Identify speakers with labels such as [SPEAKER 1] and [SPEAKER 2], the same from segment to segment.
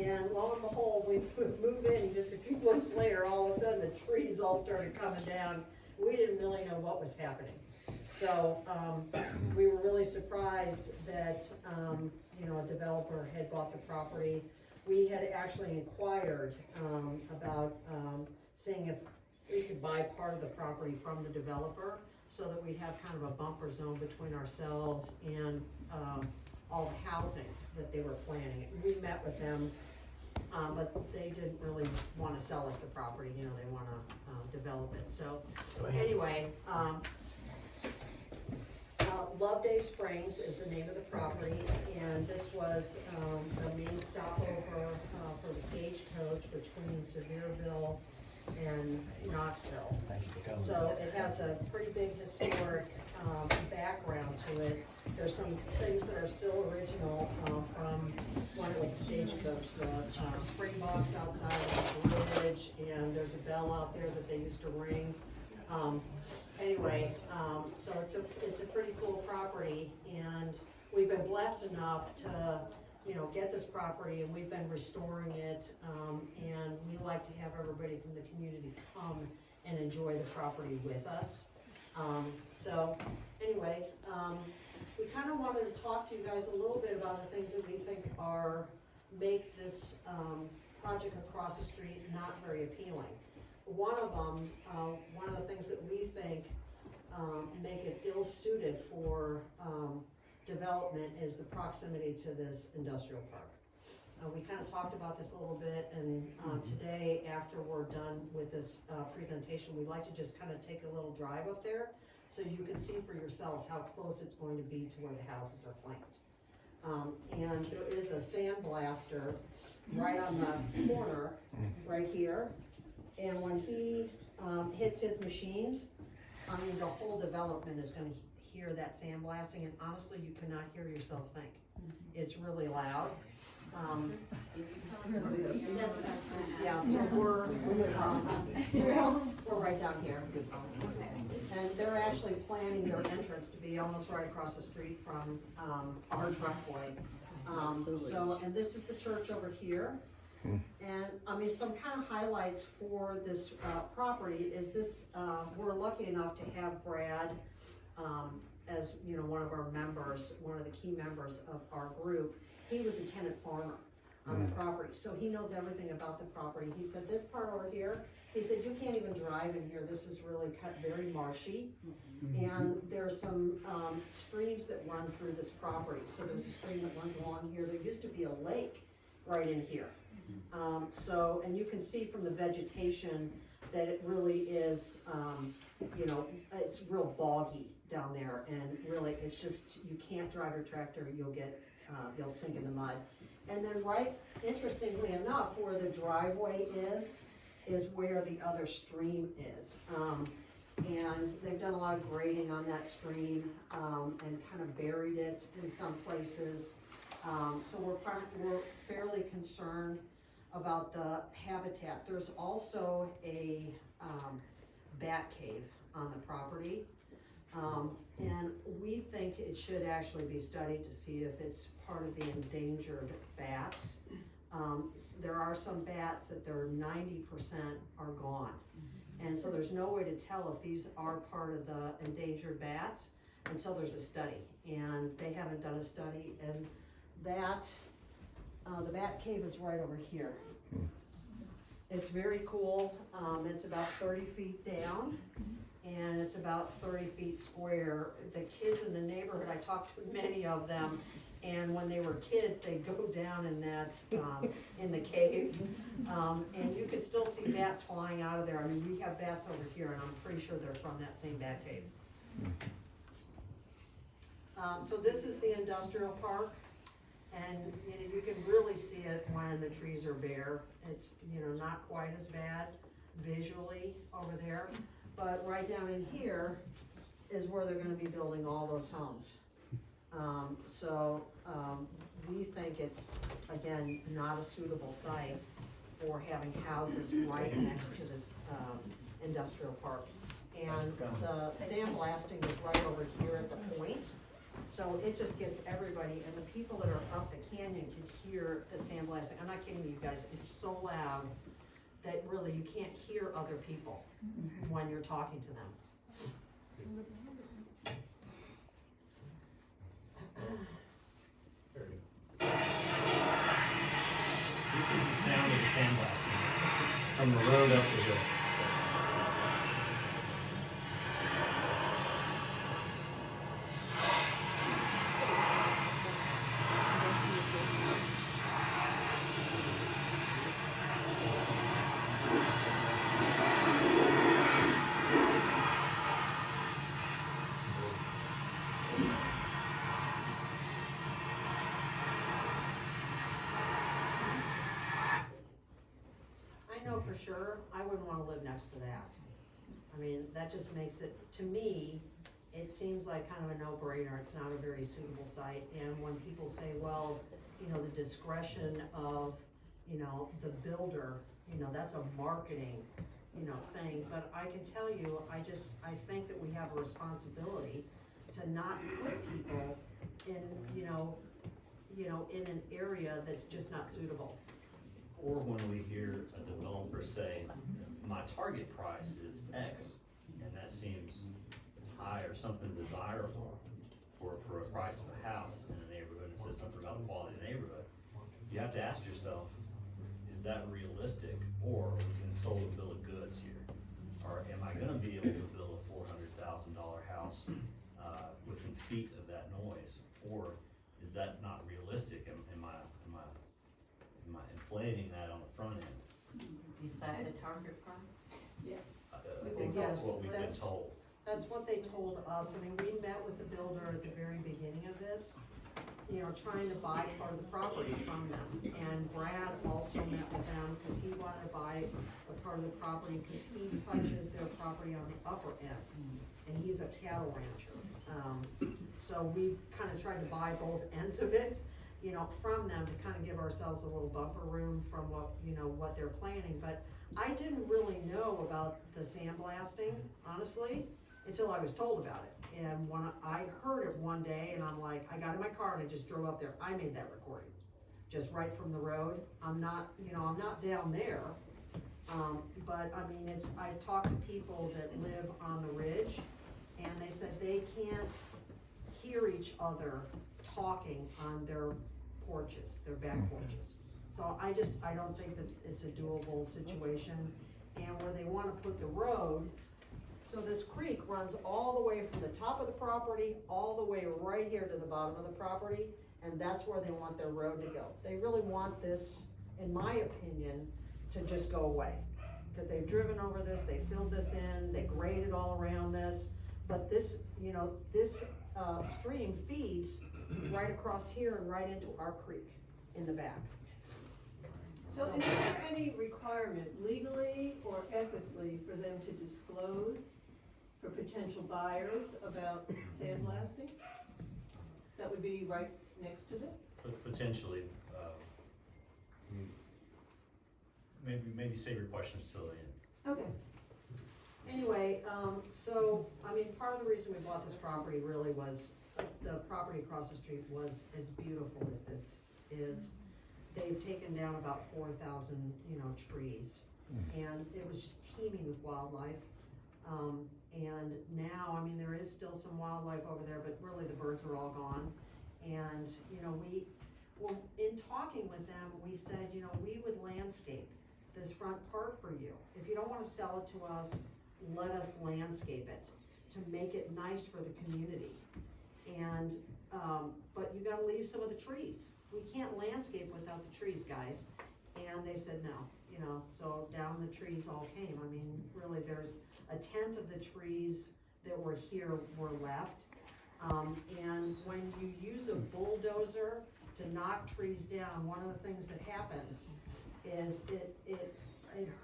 [SPEAKER 1] And lo and behold, we move in, just a few months later, all of a sudden, the trees all started coming down. We didn't really know what was happening. So, we were really surprised that, you know, a developer had bought the property. We had actually inquired, about, seeing if we could buy part of the property from the developer, so that we'd have kind of a bumper zone between ourselves and, all the housing that they were planning. We met with them, but they didn't really wanna sell us the property, you know, they wanna, develop it. So, anyway, Loveday Springs is the name of the property, and this was, the main stopover, for the stagecoach between Sevierville and Knoxville. So it has a pretty big historic, background to it. There's some things that are still original, from when it was a stagecoach, the spring box outside of the bridge, and there's a bell out there that they used to ring. Anyway, so it's a pretty cool property, and we've been blessed enough to, you know, get this property, and we've been restoring it, and we like to have everybody from the community come and enjoy the property with us. So anyway, we kind of wanted to talk to you guys a little bit about the things that we think make this project across the street not very appealing. One of them, one of the things that we think make it ill-suited for development is the proximity to this industrial park. We kind of talked about this a little bit, and today, after we're done with this presentation, we'd like to just kind of take a little drive up there so you can see for yourselves how close it's going to be to where the houses are planned. And there is a sandblaster right on the corner, right here. And when he hits his machines, I mean, the whole development is gonna hear that sandblasting, and honestly, you cannot hear yourself think. It's really loud. Yeah, so we're right down here. And they're actually planning their entrance to be almost right across the street from, our driveway. And this is the church over here. And, I mean, some kind of highlights for this, property is this, we're lucky enough to have Brad, as, you know, one of our members, one of the key members of our group. He was a tenant farmer on the property, so he knows everything about the property. He said, this part over here, he said, you can't even drive in here, this is really very marshy. And there's some, streams that run through this property. So there's a stream that runs along here, there used to be a lake right in here. So, and you can see from the vegetation that it really is, you know, it's real boggy down there, and really, it's just, you can't drive your tractor, you'll sink in the mud. And then right, interestingly enough, where the driveway is where the other stream is. And they've done a lot of grading on that stream, and kind of buried it in some places. So we're fairly concerned about the habitat. There's also a bat cave on the property. And we think it should actually be studied to see if it's part of the endangered bats. There are some bats that they're 90% are gone. And so there's no way to tell if these are part of the endangered bats until there's a study. And they haven't done a study, and that, the bat cave is right over here. It's very cool. It's about 30 feet down, and it's about 30 feet square. The kids in the neighborhood, I talked to many of them, and when they were kids, they'd go down in that, in the cave, and you could still see bats flying out of there. I mean, we have bats over here, and I'm pretty sure they're from that same bat cave. So this is the industrial park. And you know, you can really see it when the trees are bare. It's, you know, not quite as bad visually over there, but right down in here is where they're gonna be building all those homes. We think it's, again, not a suitable site for having houses right next to this industrial park. And the sandblasting is right over here at the point. So it just gets everybody, and the people that are up the canyon can hear the sandblasting. I'm not kidding you guys, it's so loud that really you can't hear other people when you're talking to them.
[SPEAKER 2] This is the sound of the sandblasting from the road up the hill.
[SPEAKER 1] I know for sure, I wouldn't wanna live next to that. I mean, that just makes it, to me, it seems like kind of a no-brainer, it's not a very suitable site, and when people say, well, you know, the discretion of, you know, the builder, you know, that's a marketing, you know, thing, but I can tell you, I think that we have a responsibility to not put people in, you know, in an area that's just not suitable.
[SPEAKER 2] Or when we hear a developer say, my target price is X, and that seems high or something desirable for a price of a house in a neighborhood, and says something about the quality of the neighborhood, you have to ask yourself, is that realistic, or are we being sold a bill of goods here? Or am I gonna be able to build a $400,000 house, within feet of that noise? Or is that not realistic? Am I inflating that on the front end?
[SPEAKER 3] Is that the target price?
[SPEAKER 2] I think that's what we've been told.
[SPEAKER 1] That's what they told us. I mean, we met with the builder at the very beginning of this, you know, trying to buy part of the property from them. And Brad also met with them because he wanted to buy a part of the property because he touches their property on the upper end. And he's a cattle rancher. So we kind of tried to buy both ends of it, you know, from them to kind of give ourselves a little bumper room from what, you know, what they're planning. But I didn't really know about the sandblasting, honestly, until I was told about it. And when I heard it one day, and I'm like, I got in my car and I just drove up there. I made that recording, just right from the road. I'm not, you know, I'm not down there. But I mean, I've talked to people that live on the ridge, and they said they can't hear each other talking on their porches, their back porches. So I don't think that it's a doable situation. And where they wanna put the road, so this creek runs all the way from the top of the property, all the way right here to the bottom of the property, and that's where they want their road to go. They really want this, in my opinion, to just go away. Because they've driven over this, they filled this in, they graded all around this, but this, you know, this stream feeds right across here and right into our creek in the back.
[SPEAKER 4] So is there any requirement legally or ethically for them to disclose for potential buyers about sandblasting? That would be right next to them?
[SPEAKER 2] But potentially, maybe save your questions till the end.
[SPEAKER 4] Okay.
[SPEAKER 1] Anyway, so, I mean, part of the reason we bought this property really was, the property across the street was as beautiful as this is. They've taken down about 4,000, you know, trees, and it was just teeming with wildlife. And now, I mean, there is still some wildlife over there, but really the birds are all gone. And, you know, well, in talking with them, we said, you know, we would landscape this front part for you. If you don't wanna sell it to us, let us landscape it to make it nice for the community. And, but you gotta leave some of the trees. We can't landscape without the trees, guys. And they said no, you know, so down the trees all came. I mean, really, there's 1/10 of the trees that were here were left. And when you use a bulldozer to knock trees down, one of the things that happens is it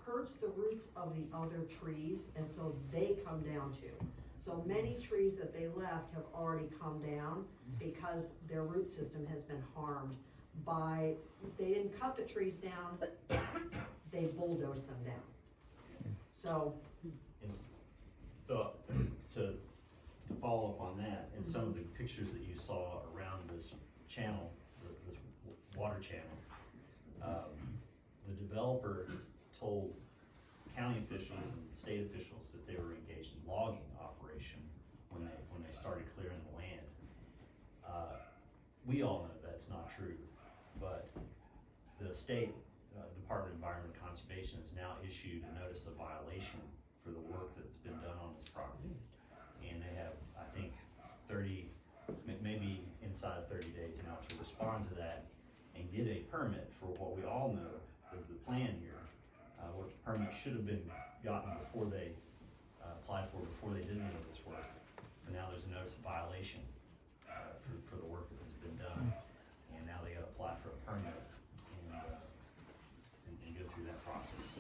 [SPEAKER 1] hurts the roots of the other trees, and so they come down too. So many trees that they left have already come down because their root system has been harmed by, they didn't cut the trees down, they bulldozed them down. So,
[SPEAKER 2] So, to to follow up on that, and some of the pictures that you saw around this channel, this water channel, the developer told county officials and state officials that they were engaged in logging operation when they started clearing the land. We all know that's not true, but the state Department of Environment and Conservation has now issued a notice of violation for the work that's been done on this property. And they have, I think, 30, maybe inside of 30 days now to respond to that and get a permit for what we all know is the plan here. What the permit should have been gotten before they applied for, before they did any of this work. But now there's a notice of violation for the work that has been done. And now they gotta apply for a permit and go through that process.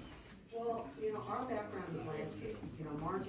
[SPEAKER 1] Well, you know, our background is landscape, you know, Margie